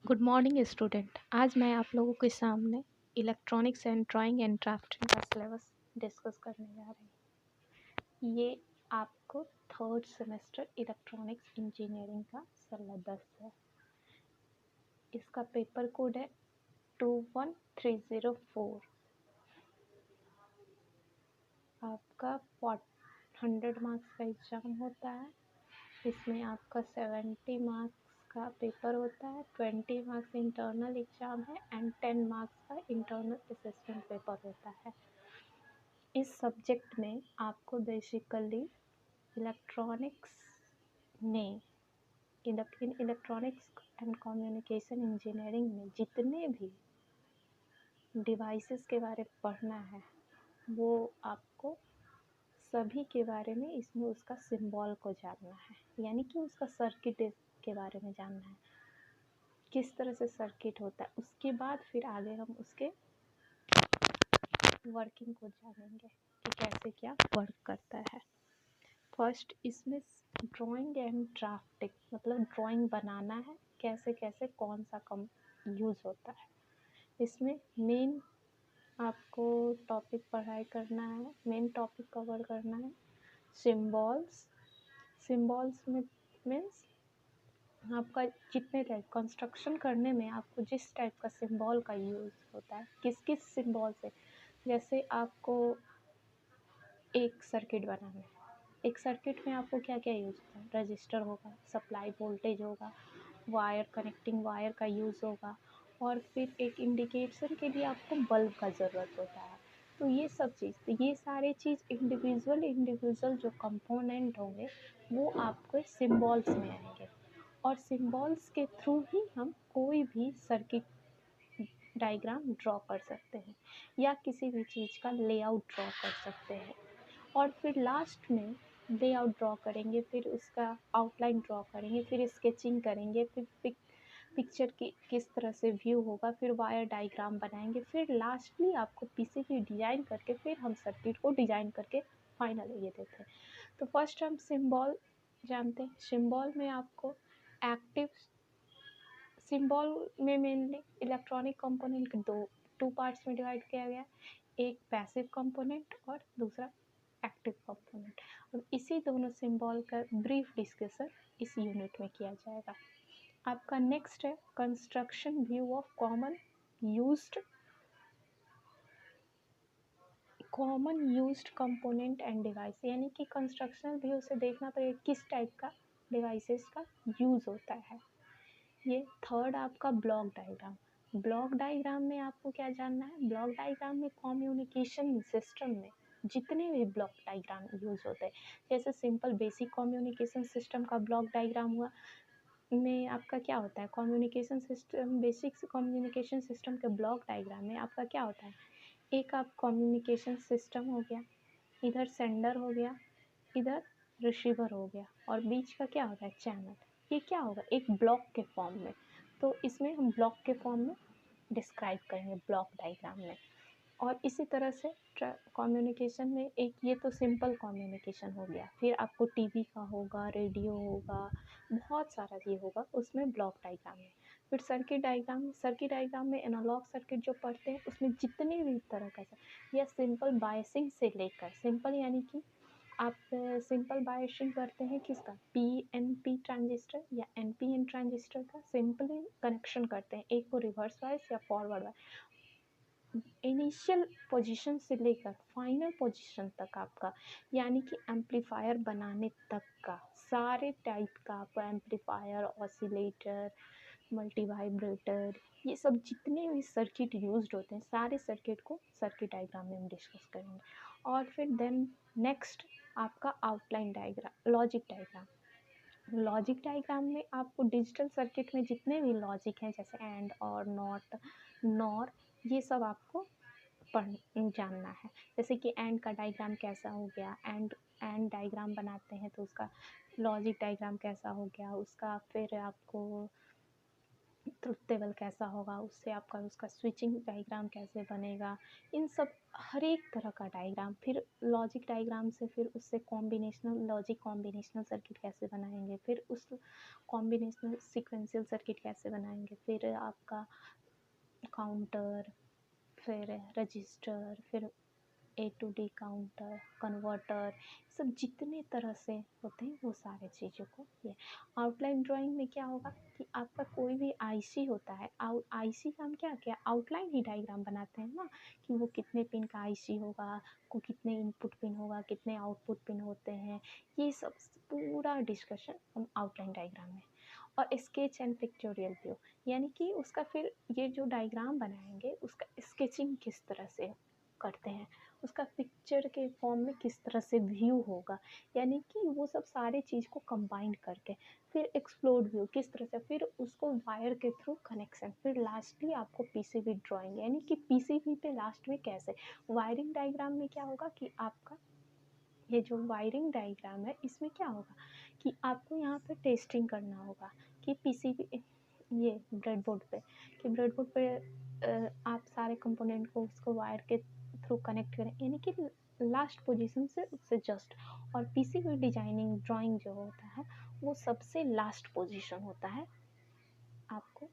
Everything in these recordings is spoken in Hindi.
Good morning student. आज मैं आप लोगों के सामने electronics and drawing and drafting का सिलेबस डिस्कस करने जा रही हूँ। ये आपको थर्ड सेमेस्टर इलेक्ट्रॉनिक्स इंजीनियरिंग का सिलेबस है। इसका पेपर कोड है 21304। आपका 100 मार्क्स का एग्ज़ाम होता है। इसमें आपका 70 मार्क्स का पेपर होता है, 20 मार्क्स इंटरनल एग्ज़ाम है एंड 10 मार्क्स का इंटरनल असेसमेंट पेपर होता है। इस सब्जेक्ट में आपको बेसिकली इलेक्ट्रॉनिक्स में इलेक्ट्रॉनिक्स एंड कम्युनिकेशन इंजीनियरिंग में जितने भी डिवाइसेस के बारे में पढ़ना है वो आपको सभी के बारे में इसमें उसका सिंबल को जानना है, यानी कि उसका सर्किट के बारे में जानना है, किस तरह से सर्किट होता है। उसके बाद फिर आगे हम उसके वर्किंग को जानेंगे कि कैसे क्या वर्क करता है। फर्स्ट इसमें ड्राइंग एंड ड्राफ्टिंग, मतलब ड्राइंग बनाना है, कैसे कैसे कौन सा कम यूज़ होता है। इसमें मेन आपको टॉपिक पढ़ाई करना है, मेन टॉपिक कवर करना है सिम्बॉल्स। सिम्बॉल्स में मीन्स आपका जितने टाइप कंस्ट्रक्शन करने में आपको जिस टाइप का सिंबल का यूज़ होता है, किस किस सिंबल से। जैसे आपको एक सर्किट बनाना है, एक सर्किट में आपको क्या क्या यूज़ होता है, रजिस्टर होगा, सप्लाई वोल्टेज होगा, वायर कनेक्टिंग वायर का यूज़ होगा, और फिर एक इंडिकेशन के लिए आपको बल्ब का ज़रूरत होता है। तो ये सब चीज़, तो ये सारे चीज़ इंडिविजुअल जो कंपोनेंट होंगे वो आपको सिंबल्स में आएंगे, और सिंबल्स के थ्रू ही हम कोई भी सर्किट डायग्राम ड्रॉ कर सकते हैं या किसी भी चीज़ का लेआउट ड्रॉ कर सकते हैं। और फिर लास्ट में लेआउट ड्रॉ करेंगे, फिर उसका आउटलाइन ड्रॉ करेंगे, फिर स्केचिंग करेंगे, फिर पिक्चर की किस तरह से व्यू होगा, फिर वायर डायग्राम बनाएंगे, फिर लास्टली आपको पीसीबी डिज़ाइन करके फिर हम सर्किट को डिज़ाइन करके फाइनल ये देते हैं। तो फर्स्ट हम सिंबल जानते हैं। सिंबल में आपको एक्टिव सिंबल में मेनली इलेक्ट्रॉनिक कंपोनेंट के टू पार्ट्स में डिवाइड किया गया, एक पैसिव कंपोनेंट और दूसरा एक्टिव कंपोनेंट। और इसी दोनों सिंबल का ब्रीफ डिस्कशन इस यूनिट में किया जाएगा। आपका नेक्स्ट है construction view of common used component and device, यानी कि कंस्ट्रक्शनल व्यू से देखना पड़ेगा किस टाइप का डिवाइसेस का यूज़ होता है। ये थर्ड आपका ब्लॉक डायग्राम। ब्लॉक डायग्राम में आपको क्या जानना है, ब्लॉक डायग्राम में कम्युनिकेशन सिस्टम में जितने भी ब्लॉक डायग्राम यूज़ होते हैं, जैसे सिंपल बेसिक कम्युनिकेशन सिस्टम का ब्लॉक डायग्राम हुआ, में आपका क्या होता है communication system, basic communication system के ब्लॉक डायग्राम में आपका क्या होता है, एक आप कम्युनिकेशन सिस्टम हो गया, इधर सेंडर हो गया, इधर रिसीवर हो गया, और बीच का क्या होता है चैनल। ये क्या होगा एक ब्लॉक के फॉर्म में, तो इसमें हम ब्लॉक के फॉर्म में डिस्क्राइब करेंगे ब्लॉक डायग्राम में। और इसी तरह से कम्युनिकेशन में एक ये तो सिंपल कम्युनिकेशन हो गया, फिर आपको टीवी का होगा, रेडियो होगा, बहुत सारा ये होगा उसमें ब्लॉक डायग्राम में। फिर सर्किट डायग्राम में एनालॉग सर्किट जो पढ़ते हैं उसमें जितने भी तरह का या सिंपल बायसिंग से लेकर, सिंपल यानी कि आप सिंपल बायसिंग करते हैं किसका, पीएनपी ट्रांजिस्टर या एनपीएन ट्रांजिस्टर का सिंपली कनेक्शन करते हैं, एक को रिवर्स वाइज या फॉरवर्ड वाइज, इनिशियल पोजीशन से लेकर फाइनल पोजीशन तक आपका, यानी कि एम्पलीफायर बनाने तक का सारे टाइप का आपको एम्पलीफायर, ऑसिलेटर, मल्टीवाइब्रेटर, ये सब जितने भी सर्किट यूज्ड होते हैं सारे सर्किट को सर्किट डायग्राम में हम डिस्कस करेंगे। और फिर देन नेक्स्ट आपका आउटलाइन डायग्राम, लॉजिक डायग्राम में आपको डिजिटल सर्किट में जितने भी लॉजिक हैं जैसे एंड और नॉट, नॉर, ये सब आपको जानना है। जैसे कि एंड का डायग्राम कैसा हो गया, एंड डायग्राम बनाते हैं तो उसका लॉजिक डायग्राम कैसा हो गया उसका, फिर आपको ट्रुथ टेबल कैसा होगा, उससे आपका उसका स्विचिंग डायग्राम कैसे बनेगा, इन सब हर एक तरह का डायग्राम। फिर लॉजिक डायग्राम से फिर उससे कॉम्बिनेशनल लॉजिक कॉम्बिनेशनल सर्किट कैसे बनाएंगे, फिर उस कॉम्बिनेशनल सीक्वेंशियल सर्किट कैसे बनाएंगे, फिर आपका काउंटर, फिर रजिस्टर, फिर ए टू डी काउंटर, कन्वर्टर, सब जितने तरह से होते हैं वो सारे चीज़ों को ये आउटलाइन ड्राइंग में क्या होगा कि आपका कोई भी आईसी होता है, आईसी का हम क्या क्या आउटलाइन ही डायग्राम बनाते हैं ना, कि वो कितने पिन का आईसी होगा, को कितने इनपुट पिन होगा, कितने आउटपुट पिन होते हैं, ये सब पूरा डिस्कशन हम आउटलाइन डायग्राम में। और स्केच एंड पिक्टोरियल व्यू, यानी कि उसका फिर ये जो डायग्राम बनाएंगे उसका स्केचिंग किस तरह से करते हैं, उसका पिक्चर के फॉर्म में किस तरह से व्यू होगा, यानी कि वो सब सारे चीज़ को कंबाइन करके फिर एक्सप्लोड व्यू किस तरह से, फिर उसको वायर के थ्रू कनेक्शन, फिर लास्टली आपको पीसीबी ड्राइंग, यानी कि पीसीबी पे लास्ट में कैसे वायरिंग डायग्राम में क्या होगा कि आपका ये जो वायरिंग डायग्राम है इसमें क्या होगा कि आपको यहाँ पे टेस्टिंग करना होगा कि पीसीबी ये ब्रेडबोर्ड पे, कि ब्रेडबोर्ड पे आप सारे कंपोनेंट को उसको वायर के थ्रू कनेक्ट करें, यानी कि लास्ट पोजीशन से उससे जस्ट। और पीसीबी डिजाइनिंग ड्राइंग जो होता है वो सबसे लास्ट पोजीशन होता है आपको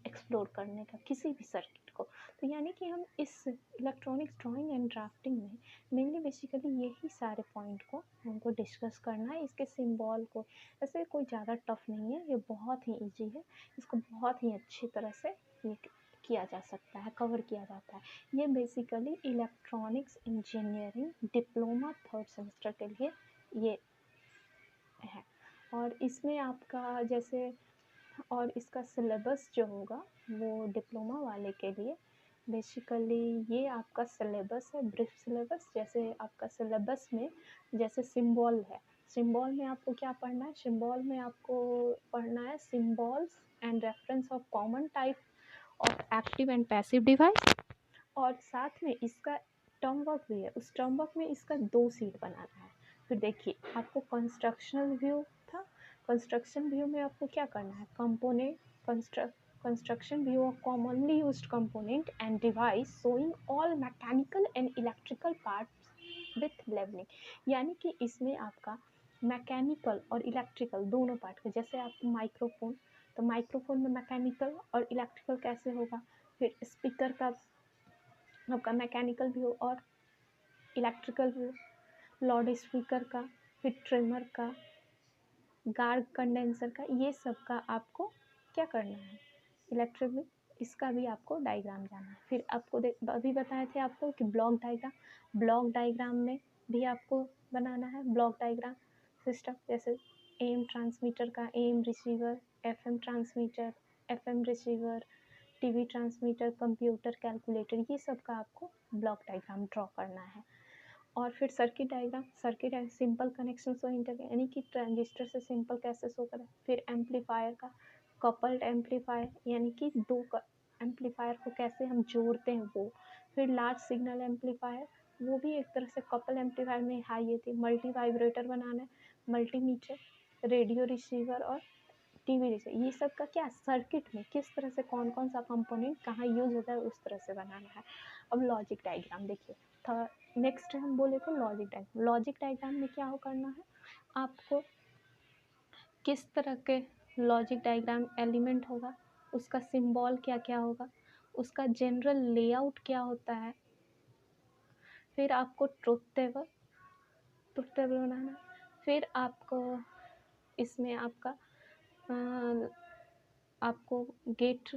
एक्सप्लोर करने का किसी भी सर्किट को। तो यानी कि हम इस इलेक्ट्रॉनिक्स ड्राइंग एंड ड्राफ्टिंग में मेनली बेसिकली यही सारे पॉइंट को हमको डिस्कस करना है। इसके सिंबल को ऐसे कोई ज़्यादा टफ नहीं है, ये बहुत ही इजी है, इसको बहुत ही अच्छी तरह से ये किया जा सकता है, कवर किया जाता है। ये basically electronics engineering diploma 3rd semester के लिए ये है। और इसमें आपका जैसे और इसका सिलेबस जो होगा वो डिप्लोमा वाले के लिए बेसिकली ये आपका सिलेबस है, ब्रीफ सिलेबस। जैसे आपका सिलेबस में जैसे सिंबल है, सिंबल में आपको क्या पढ़ना है, सिंबल में आपको पढ़ना है symbols and reference of common type of active and passive device. और साथ में इसका टर्म वर्क भी है, उस टर्म वर्क में इसका 2 सीट बनाना है। फिर देखिए आपको कंस्ट्रक्शनल व्यू था, कंस्ट्रक्शन व्यू में आपको क्या करना है, component construction view of commonly used component and device showing all mechanical and electrical parts with leveling, यानी कि इसमें आपका मैकेनिकल और इलेक्ट्रिकल दोनों पार्ट का, जैसे आपको माइक्रोफोन, तो माइक्रोफोन में मैकेनिकल और इलेक्ट्रिकल कैसे होगा, फिर स्पीकर का आपका मैकेनिकल व्यू और इलेक्ट्रिकल व्यू, लाउड स्पीकर का, फिर ट्रिमर का, गार्ड कंडेंसर का, ये सब का आपको क्या करना है, इलेक्ट्रिक व्यू, इसका भी आपको डायग्राम जाना है। फिर आपको अभी बताए थे आपको कि ब्लॉक डायग्राम में भी आपको बनाना है ब्लॉक डायग्राम सिस्टम, जैसे एम ट्रांसमीटर का, M receiver, FM transmitter, FM receiver, TV transmitter, computer, calculator, ये सब का आपको ब्लॉक डायग्राम ड्रॉ करना है। और फिर circuit diagram simple connection show inter, यानी कि ट्रांजिस्टर से सिंपल कैसे शो करें। फिर एम्पलीफायर का कपल्ड एम्पलीफायर, यानी कि दो एम्पलीफायर को कैसे हम जोड़ते हैं वो। फिर लार्ज सिग्नल एम्पलीफायर, वो भी एक तरह से कपल एम्पलीफायर में हाई ये थी। मल्टी वाइब्रेटर बनाना है, मल्टीमीटर, रेडियो रिसीवर और टीवी रिसीवर, ये सब का क्या सर्किट में किस तरह से कौन कौन सा कंपोनेंट कहाँ यूज होता है उस तरह से बनाना है। अब लॉजिक डायग्राम देखिए, नेक्स्ट हम बोले तो लॉजिक डायग्राम में क्या हो करना है आपको, किस तरह के लॉजिक डायग्राम एलिमेंट होगा, उसका सिंबल क्या क्या होगा, उसका जनरल लेआउट क्या होता है। फिर आपको ट्रुथ टेबल बनाना है। फिर आपको इसमें आपको gate,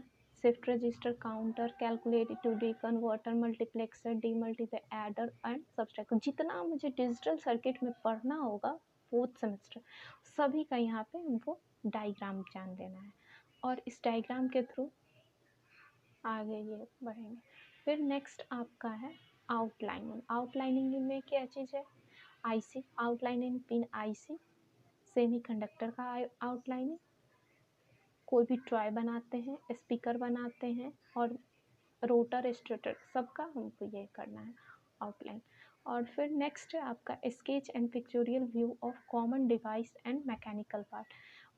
shift register, counter, calculator, to D converter, multiplexer, demultiplexer, adder and subtractor, जितना मुझे डिजिटल सर्किट में पढ़ना होगा 4th सेमेस्टर सभी का यहाँ पे हमको डायग्राम जान देना है। और इस डायग्राम के थ्रू आगे ये बढ़ेंगे। फिर नेक्स्ट आपका है आउटलाइनिंग में क्या चीज़ है, IC outlining, pin IC, semiconductor का आउटलाइनिंग, कोई भी टॉय बनाते हैं, स्पीकर बनाते हैं और रोटर स्टेटर, सबका हमको ये करना है आउटलाइन। और फिर नेक्स्ट है आपका sketch and pictorial view of common device and mechanical part.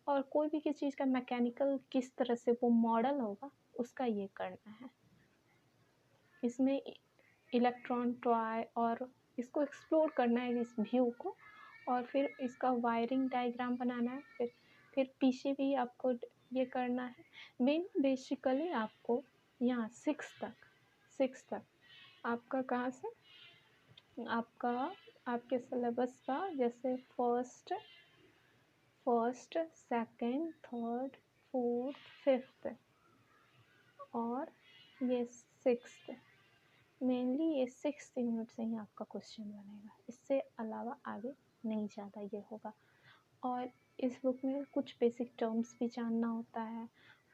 और कोई भी किसी चीज़ का मैकेनिकल किस तरह से वो मॉडल होगा उसका ये करना है। इसमें इलेक्ट्रॉन टॉय और इसको एक्सप्लोर करना है इस व्यू को, और फिर इसका वायरिंग डायग्राम बनाना है, फिर पीछे भी आपको ये करना है। मेन बेसिकली आपको यहाँ 6 तक आपका कहाँ से आपका आपके सिलेबस का जैसे first second third fourth fifth और ये सिक्स्थ, मेनली ये 6 यूनिट से ही आपका क्वेश्चन बनेगा, इससे अलावा आगे नहीं ज़्यादा ये होगा। और इस बुक में कुछ बेसिक टर्म्स भी जानना होता है,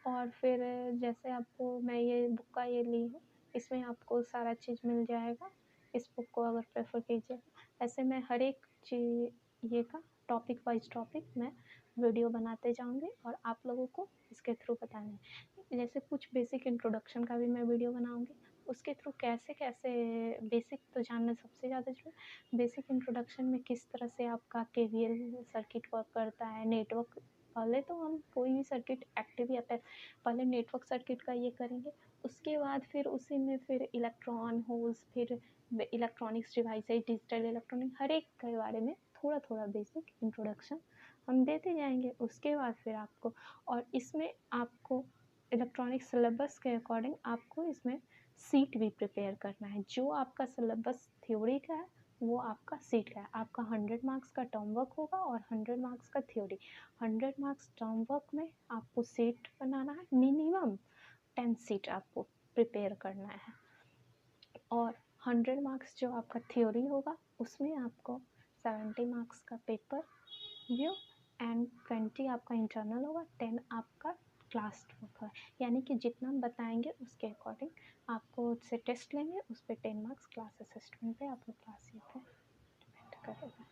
और फिर जैसे आपको मैं ये बुक का ये ली हूँ, इसमें आपको सारा चीज़ मिल जाएगा। इस बुक को अगर प्रेफर कीजिएगा, ऐसे मैं हर एक चीज़ ये का टॉपिक वाइज टॉपिक मैं वीडियो बनाते जाऊँगी और आप लोगों को इसके थ्रू बताएंगे। जैसे कुछ बेसिक इंट्रोडक्शन का भी मैं वीडियो बनाऊँगी, उसके थ्रू कैसे कैसे बेसिक तो जानना सबसे ज़्यादा जरूरी। बेसिक इंट्रोडक्शन में किस तरह से आपका केवीएल सर्किट वर्क करता है, नेटवर्क, पहले तो हम कोई भी सर्किट एक्टिव या पहले नेटवर्क सर्किट का ये करेंगे, उसके बाद फिर उसी में फिर इलेक्ट्रॉन होल्स, फिर इलेक्ट्रॉनिक्स डिवाइसेज, डिजिटल इलेक्ट्रॉनिक, हर एक के बारे में थोड़ा थोड़ा बेसिक इंट्रोडक्शन हम देते जाएंगे। उसके बाद फिर आपको, और इसमें आपको इलेक्ट्रॉनिक सिलेबस के अकॉर्डिंग आपको इसमें सीट भी प्रिपेयर करना है। जो आपका सिलेबस थ्योरी का है वो आपका सीट का है। आपका 100 मार्क्स का टर्म वर्क होगा और 100 मार्क्स का थ्योरी। 100 मार्क्स टर्म वर्क में आपको सीट बनाना है, मिनिमम 10 सीट आपको प्रिपेयर करना है, और 100 मार्क्स जो आपका थ्योरी होगा उसमें आपको 70 मार्क्स का पेपर व्यू एंड 20 आपका इंटरनल होगा, 10 आपका क्लास वर्क है। यानी कि जितना हम बताएंगे उसके अकॉर्डिंग आपको उससे टेस्ट लेंगे, उस पर 10 मार्क्स क्लास असिस्टेंट पे आपका क्लास ये पे डिपेंड करेगा।